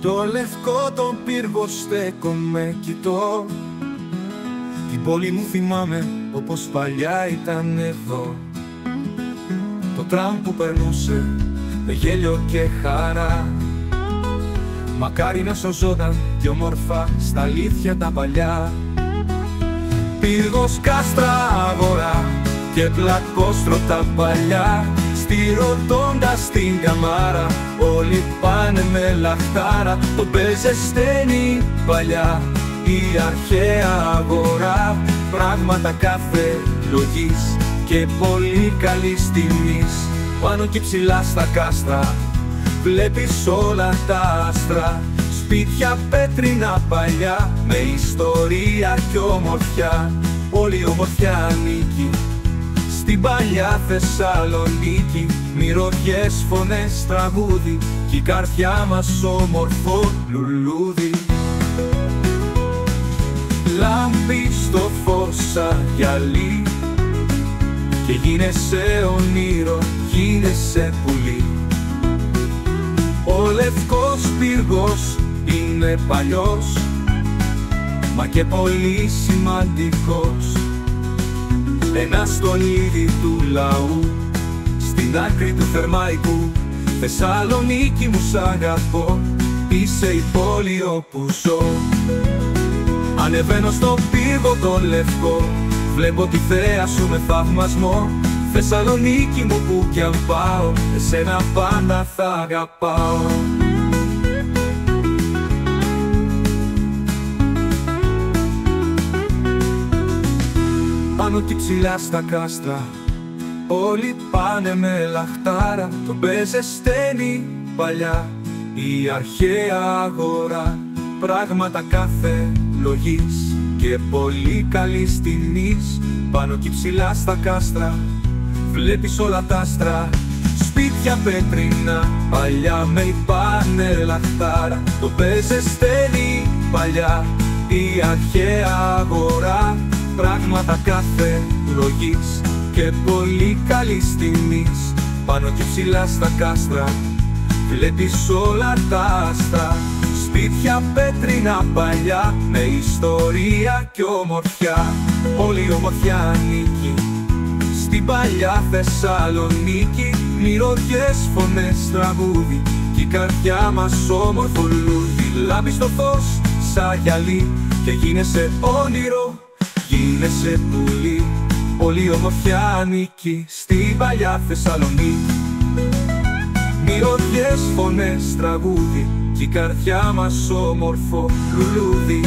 Στο λευκό τον πύργο στέκομαι κοιτώ. Την πόλη μου θυμάμαι όπως παλιά ήταν εδώ. Το τραμ που περνούσε με γέλιο και χαρά. Μακάρι να σωζόταν πιο όμορφα στα αλήθεια τα παλιά. Πύργος, Κάστρα, Αγορά και Πλακόστρο τα παλιά. Στη Ροτόντα, στην Καμάρα, όλοι πάνε με λαχτάρα. Το Μπεζεστένι παλιά, η αρχαία αγορά. Πράγματα κάθε λογής και πολύ καλής τιμής. Πάνω και ψηλά στα κάστρα βλέπεις όλα τα άστρα. Σπίτια πέτρινα παλιά με ιστορία και ομορφιά. Όλη η ομορφιά ανήκει στην παλιά Θεσσαλονίκη. Μυρωδιές, φωνές, τραγούδι κι η καρδιά μας όμορφο λουλούδι. Λάμπει στο φως σαν γυαλί και γίνεσαι όνειρο, γίνεσαι πουλί. Ο λευκός πύργος είναι παλιός, μα και πολύ σημαντικός. Ένα στολίδι του λαού στην άκρη του Θερμαϊκού. Θεσσαλονίκη μου σ' αγαπώ, είσαι η πόλη όπου ζω. Ανεβαίνω στο πύργο το λευκό, βλέπω τη θέα σου με θαυμασμό. Θεσσαλονίκη μου που κι αν πάω, εσένα πάντα θα αγαπάω. Πάνω και ψηλά στα κάστρα όλοι πάνε με λαχτάρα. Το Μπεζεστένι παλιά, η αρχαία αγορά. Πράγματα κάθε λογής και πολύ καλής τιμής. Πάνω και ψηλά στα κάστρα βλέπεις όλα τα άστρα. Σπίτια πέτρινα παλιά με πάνε λαχτάρα. Το Μπεζεστένι παλιά, η αρχαία αγορά. Πράγματα κάθε λογής και πολύ καλής τιμής. Πάνω και ψηλά στα κάστρα βλέπεις όλα τα άστρα. Σπίτια πέτρινα παλιά με ιστορία και ομορφιά. Όλη η ομορφιά ανήκει στην παλιά Θεσσαλονίκη. Μυρωδιές, φωνές, τραγούδι κι η καρδιά μας όμορφο λουλούδι. Λάμπει στο φως σαν γυαλί και γίνεσαι όνειρο, γίνεσαι πουλί. Όλη η ομορφιά ανήκει στην παλιά Θεσσαλονίκη. Μυρωδιές, φωνές, τραγούδι κι η καρδιά μας όμορφο λουλούδι.